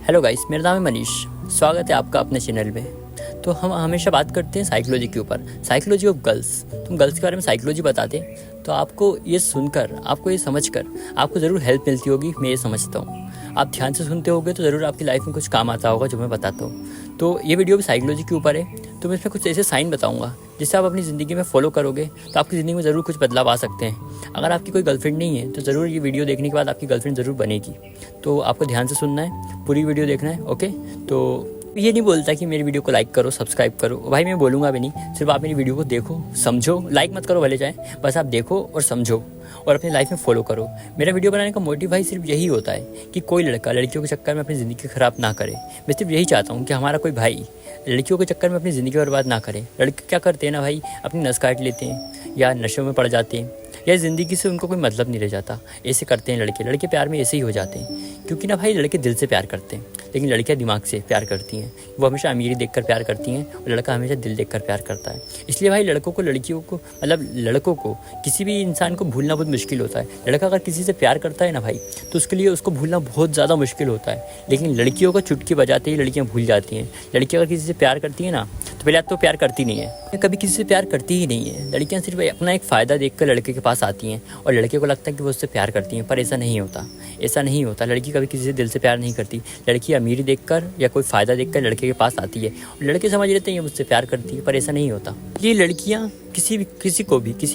Hello guys, मेरा नाम है मनीष। स्वागत है आपका अपने चैनल में। तो हम हमेशा बात करते हैं साइकोलॉजी के ऊपर, साइकोलॉजी ऑफ गर्ल्स। तुम गर्ल्स के बारे में साइकोलॉजी बताते तो आपको ये सुनकर, आपको ये समझकर आपको ज़रूर हेल्प मिलती होगी। मैं ये समझता हूँ आप ध्यान से सुनते होगे तो ज़रूर आपकी लाइफ में कुछ काम आता होगा जो मैं बताता हूँ। तो ये वीडियो भी साइकोलॉजी के ऊपर है। तो मैं इसमें कुछ ऐसे साइन बताऊँगा जिससे आप अपनी ज़िंदगी में फॉलो करोगे तो आपकी ज़िंदगी में ज़रूर कुछ बदलाव आ सकते हैं। अगर आपकी कोई गर्लफ्रेंड नहीं है तो ज़रूर ये वीडियो देखने के बाद आपकी गर्लफ्रेंड ज़रूर बनेगी। तो आपको ध्यान से सुनना है, पूरी वीडियो देखना है। ओके, तो ये नहीं बोलता कि मेरी वीडियो को लाइक करो, सब्सक्राइब करो। भाई मैं बोलूँगा भी नहीं, सिर्फ आप मेरी वीडियो को देखो, समझो। लाइक मत करो भले जाए, बस आप देखो और समझो और अपनी लाइफ में फॉलो करो। मेरा वीडियो बनाने का मोटिव भाई सिर्फ यही होता है कि कोई लड़का लड़कियों के चक्कर में अपनी ज़िंदगी ख़राब ना करे। मैं सिर्फ यही चाहता हूँ कि हमारा कोई भाई लड़कियों के चक्कर में अपनी ज़िंदगी बर्बाद ना करे। लड़के क्या करते हैं ना भाई, अपनी नस काट लेते हैं या नशों में पड़ जाते हैं या ज़िंदगी से उनको कोई मतलब नहीं रह जाता। ऐसे करते हैं लड़के प्यार में ऐसे ही हो जाते हैं। क्योंकि ना भाई लड़के दिल से प्यार करते हैं लेकिन लड़कियां दिमाग से प्यार करती हैं। वो हमेशा अमीरी देखकर प्यार करती हैं और लड़का हमेशा दिल देखकर प्यार करता है। इसलिए भाई लड़कों को किसी भी इंसान को भूलना बहुत मुश्किल होता है। लड़का अगर किसी से प्यार करता है ना भाई तो उसके लिए उसको भूलना बहुत ज़्यादा मुश्किल होता है। लेकिन लड़कियों को चुटकी बजाते ही लड़कियाँ भूल जाती हैं। लड़कियाँ अगर किसी से प्यार करती हैं ना तो पहले तो प्यार करती नहीं है, कभी किसी से प्यार करती ही नहीं है। लड़कियां सिर्फ अपना एक फ़ायदा देखकर लड़के के पास आती हैं और लड़के को लगता है कि वो उससे प्यार करती हैं, पर ऐसा नहीं होता। ऐसा नहीं होता। लड़की कभी किसी से दिल से प्यार नहीं करती। लड़की अमीरी देखकर या कोई फ़ायदा देखकर लड़के के पास आती है और लड़के समझ लेते हैं ये मुझसे प्यार करती है, पर ऐसा नहीं होता। ये लड़कियाँ किसी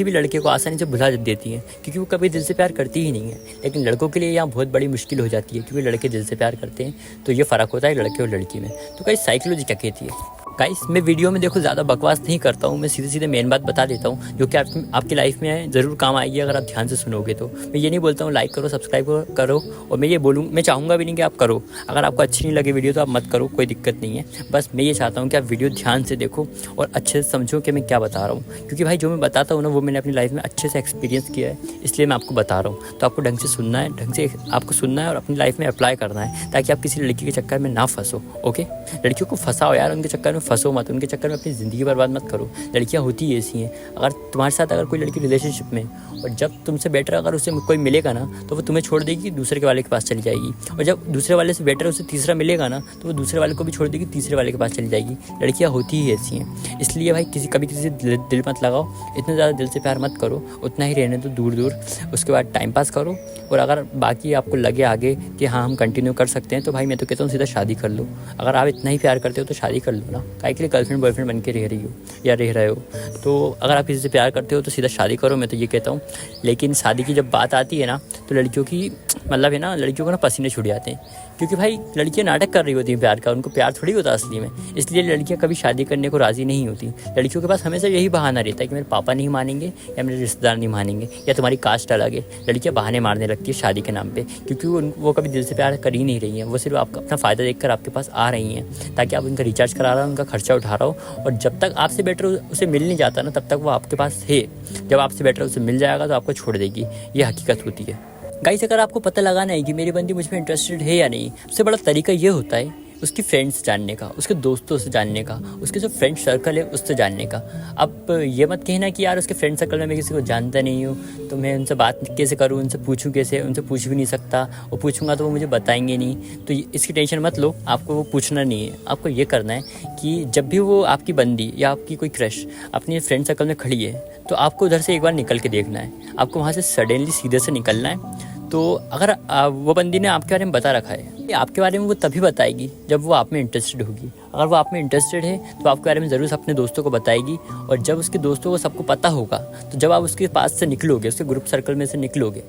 भी लड़के को आसानी से भुला देती हैं क्योंकि वो कभी दिल से प्यार करती ही नहीं है। लेकिन लड़कों के लिए यहाँ बहुत बड़ी मुश्किल हो जाती है क्योंकि लड़के दिल से प्यार करते हैं। तो ये फ़र्क होता है लड़के और लड़की में। तो गाइस साइकोलॉजी क्या कहती है? गाइस मैं वीडियो में देखो ज़्यादा बकवास नहीं करता हूँ, मैं सीधे मेन बात बता देता हूँ जो कि आपकी लाइफ में ज़रूर काम आएगी अगर आप ध्यान से सुनोगे। तो मैं ये नहीं बोलता हूँ लाइक करो, सब्सक्राइब करो, और मैं चाहूँगा भी नहीं कि आप करो। अगर आपको अच्छी नहीं लगे वीडियो तो आप मत करो, कोई दिक्कत नहीं है। बस मैं ये चाहता हूँ कि आप वीडियो ध्यान से देखो और अच्छे से समझो कि मैं क्या बता रहा हूँ। क्योंकि भाई जो मैं बताता हूँ ना वो मैंने अपनी लाइफ में अच्छे से एक्सपीरियंस किया है, इसलिए मैं आपको बता रहा हूँ। तो आपको ढंग से सुनना है, ढंग से आपको सुनना है और अपनी लाइफ में अप्लाई करना है ताकि आप किसी लड़की के चक्कर में ना फंसो। ओके, लड़कियों को फंसाओ यार, उनके चक्कर में फंसो मत, उनके चक्कर में अपनी ज़िंदगी बर्बाद मत करो। लड़कियां होती ही ऐसी हैं। अगर तुम्हारे साथ अगर कोई लड़की रिलेशनशिप में और जब तुमसे बेटर अगर उसे कोई मिलेगा ना तो वो तुम्हें छोड़ देगी, दूसरे के वाले के पास चली जाएगी। और जब दूसरे वाले से बेटर उसे तीसरा मिलेगा ना तो वो दूसरे वाले को भी छोड़ देगी, तीसरे वाले के पास चली जाएगी। लड़कियां होती ही ऐसी हैं। इसलिए भाई कभी किसी से दिल मत लगाओ, इतना ज़्यादा दिल से प्यार मत करो, उतना ही रहने दो दूर दूर। उसके बाद टाइम पास करो और अगर बाकी आपको लगे आगे कि हाँ हम कंटिन्यू कर सकते हैं तो भाई मैं तो कहता हूँ सीधा शादी कर लो। अगर आप इतना ही प्यार करते हो तो शादी कर लो ना, काहे के लिए गर्लफ्रेंड बॉयफ्रेंड बन के रह रही हो या रह रहे हो। तो अगर आप किसी से प्यार करते हो तो सीधा शादी करो, मैं तो ये कहता हूँ। लेकिन शादी की जब बात आती है ना तो लड़कियों की मतलब है ना, लड़कियों को ना पसीने छूट जाते हैं क्योंकि भाई लड़कियां नाटक कर रही होती हैं प्यार का, उनको प्यार थोड़ी होता असली में। इसलिए लड़कियां कभी शादी करने को राज़ी नहीं होती। लड़कियों के पास हमेशा यही बहाना रहता है कि मेरे पापा नहीं मानेंगे या मेरे रिश्तेदार नहीं मानेंगे या तुम्हारी कास्ट अलग है। लड़कियां बहाने मारने लगती है शादी के नाम पे क्योंकि वो कभी दिल से प्यार कर ही नहीं रही हैं। वो सिर्फ आपका अपना फ़ायदा देखकर आपके पास आ रही हैं ताकि आप उनका रिचार्ज करा रहा हो, उनका खर्चा उठा रहा हो। और जब तक आपसे बेटर उसे मिल नहीं जाता ना तब तक वो आपके पास है। जब आपसे बेटर उसे मिल जाएगा तो आपको छोड़ देगी। ये हकीकत होती है। गाइस अगर आपको पता लगाना है कि मेरी बंदी मुझ में इंटरेस्टेड है या नहीं, सबसे बड़ा तरीका ये होता है उसकी फ्रेंड्स जानने का, उसके दोस्तों से जानने का, उसके जो फ्रेंड सर्कल है उससे जानने का। अब ये मत कहना कि यार उसके फ्रेंड सर्कल में मैं किसी को जानता नहीं हूँ तो मैं उनसे बात कैसे करूँ, उनसे पूछूँ कैसे, उनसे पूछ भी नहीं सकता, और पूछूंगा तो वो मुझे बताएंगे नहीं। तो इसकी टेंशन मत लो, आपको वो पूछना नहीं है। आपको ये करना है कि जब भी वो आपकी बंदी या आपकी कोई क्रश अपनी फ्रेंड सर्कल में खड़ी है तो आपको उधर से एक बार निकल के देखना है। आपको वहाँ से सडनली सीधे से निकलना है। तो अगर वो बंदी ने आपके बारे में बता रखा है, आपके बारे में वो तभी बताएगी जब वो आप में इंटरेस्टेड होगी। अगर वो आप में इंटरेस्टेड है तो आपके बारे में ज़रूर अपने दोस्तों को बताएगी। और जब उसके दोस्तों को सबको पता होगा तो जब आप उसके पास से निकलोगे, उसके ग्रुप सर्कल में से निकलोगे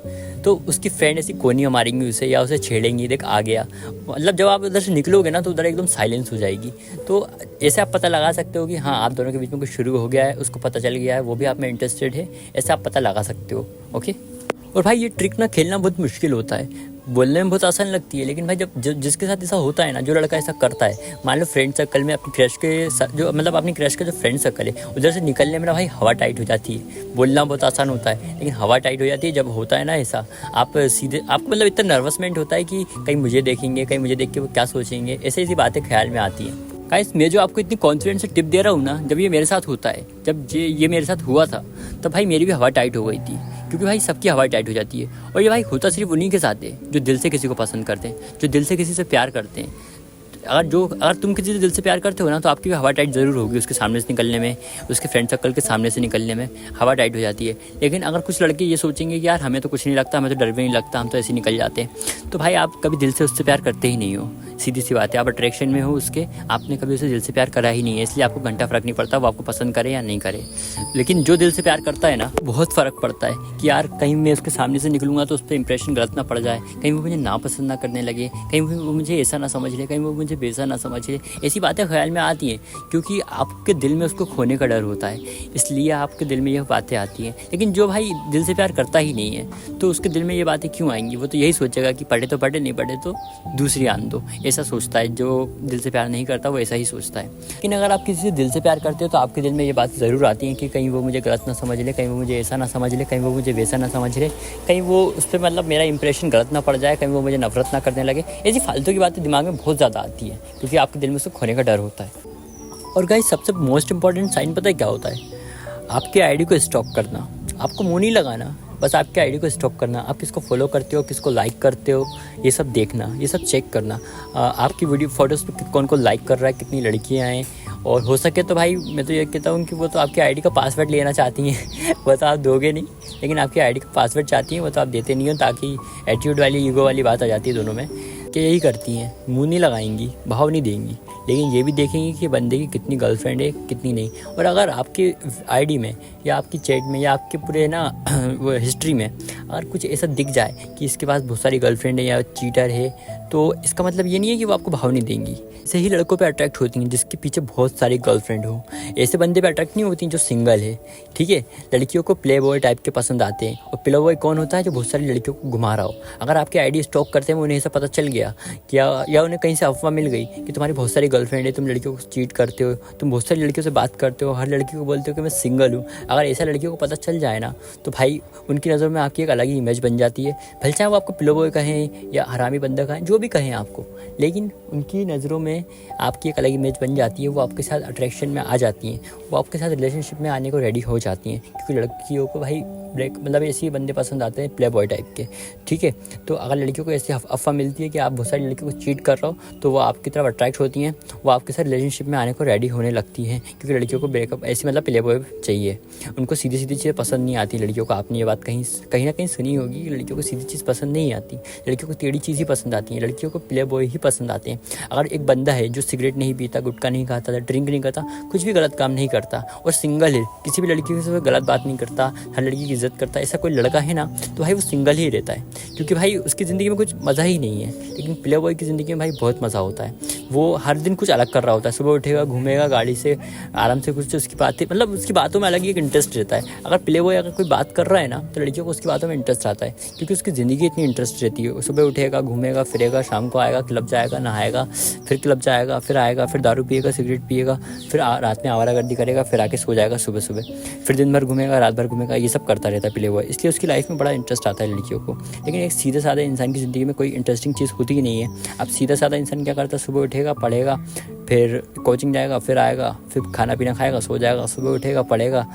तो उसकी फ्रेंड ऐसी कोनियाँ मारेंगी उसे या उसे छेड़ेंगी, देख आ गया। मतलब जब आप उधर से निकलोगे ना तो उधर एकदम साइलेंस हो जाएगी। तो ऐसे आप पता लगा सकते हो कि हाँ आप दोनों के बीच में कुछ शुरू हो गया है, उसको पता चल गया है, वो भी आप में इंटरेस्टेड है। ऐसे आप पता लगा सकते हो। ओके, और भाई ये ट्रिक ना खेलना बहुत मुश्किल होता है, बोलने में बहुत आसान लगती है। लेकिन भाई जब जिसके साथ ऐसा होता है ना, जो लड़का ऐसा करता है, मान लो फ्रेंड सर्कल में अपनी क्रश के जो मतलब अपनी क्रश का जो फ्रेंड सर्कल है उधर से निकलने में ना भाई हवा टाइट हो जाती है। बोलना बहुत आसान होता है लेकिन हवा टाइट हो जाती है जब होता है ना ऐसा। आप सीधे आपको मतलब इतना नर्वसमेंट होता है कि कहीं मुझे देखेंगे, कहीं मुझे देख के वो क्या सोचेंगे, ऐसी बातें ख्याल में आती हैं। गाइस मैं जो आपको इतनी कॉन्फिडेंस से टिप दे रहा हूँ ना, जब ये मेरे साथ होता है, जब ये मेरे साथ हुआ था तब भाई मेरी भी हवा टाइट हो गई थी। क्योंकि भाई सबकी हवा टाइट हो जाती है। और ये भाई होता सिर्फ उन्हीं के साथ है जो दिल से किसी को पसंद करते हैं, जो दिल से किसी से प्यार करते हैं। अगर तुम किसी से दिल से प्यार करते हो ना, तो आपकी भी हवा टाइट ज़रूर होगी उसके सामने से निकलने में, उसके फ्रेंड सर्कल के सामने से निकलने में हवा टाइट हो जाती है। लेकिन अगर कुछ लड़के ये सोचेंगे कि यार हमें तो कुछ नहीं लगता, हमें तो डर भी नहीं लगता, हम तो ऐसे ही निकल जाते हैं, तो भाई आप कभी दिल से उससे प्यार करते ही नहीं हो। सीधी सी बात है, आप अट्रैक्शन में हो उसके, आपने कभी उसे दिल से प्यार करा ही नहीं है, इसलिए आपको घंटा फ़र्क नहीं पड़ता वो आपको पसंद करे या नहीं करे। लेकिन जो दिल से प्यार करता है ना, बहुत फ़र्क पड़ता है कि यार कहीं मैं उसके सामने से निकलूँगा तो उस पर इंप्रेशन गलत ना पड़ जाए, कहीं वो मुझे नापसंद ना करने लगे, कहीं वो मुझे ऐसा ना समझ ले, कहीं वो मुझे वैसा ना समझ ले। ऐसी बातें ख्याल में आती हैं क्योंकि आपके दिल में उसको खोने का डर होता है, इसलिए आपके दिल में यह बातें आती हैं। लेकिन जो भाई दिल से प्यार करता ही नहीं है तो उसके दिल में ये बातें क्यों आएंगी? वो तो यही सोचेगा कि पढ़े तो पढ़े, नहीं पढ़े तो दूसरी आन दो, ऐसा सोचता है। जो दिल से प्यार नहीं करता वो ऐसा ही सोचता है। लेकिन अगर आप किसी से दिल से प्यार करते हो तो आपके दिल में ये बात ज़रूर आती है कि कहीं वो मुझे गलत ना समझ ले, कहीं वो मुझे ऐसा ना समझ ले, कहीं वो मुझे वैसा ना समझ ले, कहीं वो उस पर मतलब मेरा इंप्रेशन गलत ना पड़ जाए, कहीं वो मुझे नफरत ना करने लगे। ऐसी फालतू की बातें दिमाग में बहुत ज़्यादा आती है क्योंकि आपके दिल में उसको खोने का डर होता है। और गाइस सबसे मोस्ट इंपॉर्टेंट साइन पता है क्या होता है? आपके आईडी को स्टॉक करना। आपको मुंह नहीं लगाना, बस आपके आईडी को स्टॉक करना। आप किसको फॉलो करते हो, किसको लाइक करते हो, ये सब देखना, ये सब चेक करना। आपकी वीडियो फोटोज़ पे कौन कौन लाइक कर रहा है, कितनी लड़कियां हैं, और हो सके तो भाई मैं तो ये कहता हूँ कि वो तो आपकी आईडी का पासवर्ड लेना चाहती हैं वो तो आप दोगे नहीं, लेकिन आपकी आईडी का पासवर्ड चाहती हैं, वो तो आप देते नहीं हो, ताकि एटीट्यूड वाली ईगो वाली बात आ जाती है दोनों में कि यही करती हैं, मुँह नहीं लगाएंगी, भाव नहीं देंगी, लेकिन ये भी देखेंगी कि बंदे की कितनी गर्लफ्रेंड है कितनी नहीं। और अगर आपके आईडी में या आपकी चैट में या आपके पूरे ना वो हिस्ट्री में अगर कुछ ऐसा दिख जाए कि इसके पास बहुत सारी गर्लफ्रेंड है या चीटर है, तो इसका मतलब ये नहीं है कि वो आपको भाव नहीं देंगी। ऐसे ही लड़कों पे अट्रैक्ट होती हैं जिसके पीछे बहुत सारी गर्लफ्रेंड हो, ऐसे बंदे पे अट्रैक्ट नहीं होती जो सिंगल है। ठीक है, लड़कियों को प्ले बॉय टाइप के पसंद आते हैं, और प्ले बॉय कौन होता है? जो बहुत सारी लड़कियों को घुमा रहा हो। अगर आपके आईडी स्टॉक करते हैं उन्हें ऐसा पता चल गया या उन्हें कहीं से अफवाह मिल गई कि तुम्हारी बहुत सारी गर्लफ्रेंड है, तुम लड़कियों को चीट करते हो, तुम बहुत सारी लड़कियों से बात करते हो, हर लड़की को बोलते हो कि मैं सिंगल हूँ, अगर ऐसा लड़कियों को पता चल जाए ना, तो भाई उनकी नज़र में आपकी एक अलग ही इमेज बन जाती है। भले चाहे वो आपको प्ले बॉय कहें या हरामी बंदा कहें, जो भी कहें आपको, लेकिन उनकी नज़रों में आपकी एक अलग इमेज बन जाती है। वो आपके साथ अट्रैक्शन में आ जाती हैं, वो आपके साथ रिलेशनशिप में आने को रेडी हो जाती हैं, क्योंकि लड़कियों को भाई मतलब ऐसे बंदे पसंद आते हैं प्ले बॉय टाइप के। ठीक है, तो अगर लड़कियों को ऐसी अफवाह मिलती है कि आप बहुत सारी लड़कियों को चीट कर रहे हो, तो वो आपकी तरफ अट्रैक्ट होती हैं, वो आपके साथ रिलेशनशिप में आने को रेडी होने लगती हैं, क्योंकि लड़कियों को ब्रेकअप ऐसी मतलब प्ले बॉय चाहिए। उनको सीधी सीधी चीज़ें पसंद नहीं आती लड़कियों को। आपने ये बात कहीं ना कहीं सुनी होगी, लड़कियों को सीधी चीज़ पसंद नहीं आती, लड़कियों को टेढ़ी चीज़ ही पसंद आती है, लड़कियों को प्ले बॉय ही पसंद आते हैं। अगर एक बंदा है जो सिगरेट नहीं पीता, गुटखा नहीं खाता, ड्रिंक नहीं करता, कुछ भी गलत काम नहीं करता, और सिंगल है, किसी भी लड़की से गलत बात नहीं करता, हर लड़की की इज्जत करता है, ऐसा कोई लड़का है ना, तो भाई वो सिंगल ही रहता है, क्योंकि भाई उसकी ज़िंदगी में कुछ मज़ा ही नहीं है। लेकिन प्ले बॉय की ज़िंदगी में भाई बहुत मज़ा होता है। वो हर दिन कुछ अलग कर रहा होता है, सुबह उठेगा, घूमेगा गाड़ी से आराम से, कुछ उसकी बातें मतलब उसकी बातों में अलग ही एक इंटरेस्ट रहता है। अगर प्ले बॉय अगर कोई बात कर रहा है ना, तो लड़कियों को उसकी बातों में इंटरेस्ट आता है, क्योंकि उसकी ज़िंदगी इतनी इंटरेस्ट रहती है। सुबह उठेगा, घूमेगा फिरेगा, शाम को आएगा, क्लब जाएगा, नहाएगा, फिर क्लब जाएगा, फिर आएगा, फिर दारू पिएगा, सिगरेट पिएगा, फिर रात में आवारागर्दी करेगा, फिर आके सो जाएगा सुबह सुबह, फिर दिन भर घूमेगा, रात भर घूमेगा, ये सब करता रहता है प्ले बॉय। इसलिए उसकी लाइफ में बड़ा इंटरेस्ट आता है लड़कियों को। लेकिन एक सीधे साधे इंसान की ज़िंदगी में कोई इंटरेस्टिंग चीज़ होती ही नहीं है। अब सीधा साधा इंसान क्या करता है? सुबह उठेगा, पढ़ेगा, फिर कोचिंग जाएगा, फिर आएगा, फिर खाना पीना खाएगा, सो जाएगा, सुबह उठेगा, पढ़ेगा,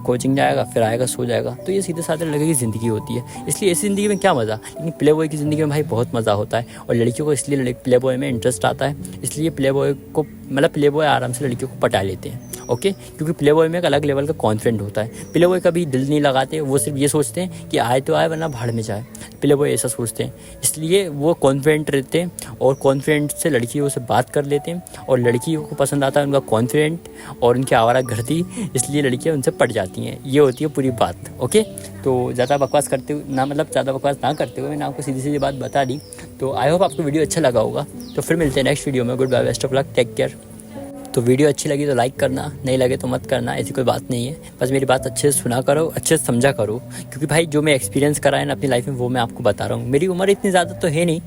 कोचिंग जाएगा, फिर आएगा, सो जाएगा। तो ये सीधे साधे लड़के की ज़िंदगी होती है। इसलिए ऐसी ज़िंदगी में क्या मज़ा। लेकिन प्ले बॉय की ज़िंदगी में भाई बहुत मज़ा होता है, और लड़कियों को इसलिए प्ले बॉय में इंटरेस्ट आता है। इसलिए प्ले बॉय को मतलब प्ले बॉय आराम से लड़कियों को पटा लेते हैं। ओके, क्योंकि प्ले बॉय में एक अलग लेवल का कॉन्फिडेंट होता है। प्ले बॉय कभी दिल नहीं लगाते, वो सिर्फ ये सोचते हैं कि आए तो आए वरना भाड़ में जाए। प्ले बॉय ऐसा सोचते हैं, इसलिए वो कॉन्फिडेंट रहते हैं, और कॉन्फिडेंट से लड़कियों से बात कर लेते हैं, और लड़कियों को पसंद आता है उनका कॉन्फिडेंट और उनकी आवारागर्दी, इसलिए लड़कियां उनसे पट जाती हैं। ये होती है पूरी बात। ओके, तो ज़्यादा बकवास करते हुए ना, मतलब ज़्यादा बकवास ना करते हुए मैंने आपको सीधी सीधी बात बता दी। तो आई होप आपको वीडियो अच्छा लगा होगा। तो फिर मिलते हैं नेक्स्ट वीडियो में। Good bye, best of luck, take care. तो वीडियो अच्छी लगी तो लाइक करना, नहीं लगे तो मत करना, ऐसी कोई बात नहीं है। बस मेरी बात अच्छे से सुना करो, अच्छे से समझा करो, क्योंकि भाई जो मैं एक्सपीरियंस करा है ना अपनी लाइफ में, वो मैं आपको बता रहा हूँ। मेरी उम्र इतनी ज़्यादा तो है नहीं,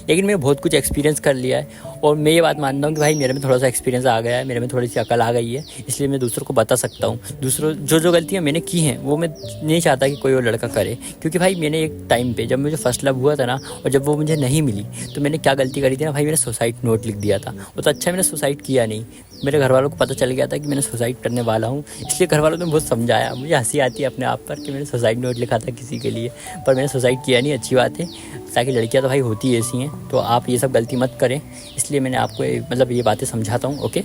लेकिन मैंने बहुत कुछ एक्सपीरियंस कर लिया है, और मैं ये बात मानता हूँ कि भाई मेरे में थोड़ा सा एक्सपीरियंस आ गया है, मेरे में थोड़ी सी अकल आ गई है, इसलिए मैं दूसरों को बता सकता हूँ। दूसरों जो गलतियाँ मैंने की हैं वो मैं नहीं चाहता कि कोई और लड़का करे, क्योंकि भाई मैंने एक टाइम पे जब मुझे फर्स्ट लव हुआ था ना, और जब वो मुझे नहीं मिली, तो मैंने क्या गलती करी थी ना भाई, मैंने सुसाइड नोट लिख दिया था। वो तो अच्छा मैंने सुसाइड किया नहीं, मेरे घर वालों को पता चल गया था कि मैंने सुसाइड करने वाला हूँ, इसलिए घर वालों ने बहुत समझाया। मुझे हंसी आती है अपने आप पर कि मैंने सुसाइड नोट लिखा था किसी के लिए, पर मैंने सुसाइड किया नहीं, अच्छी बात है, ताकि लड़कियाँ तो भाई होती ऐसी हैं, तो आप ये सब गलती मत करें, इसलिए मैंने आपको मतलब ये बातें समझाता हूँ। ओके।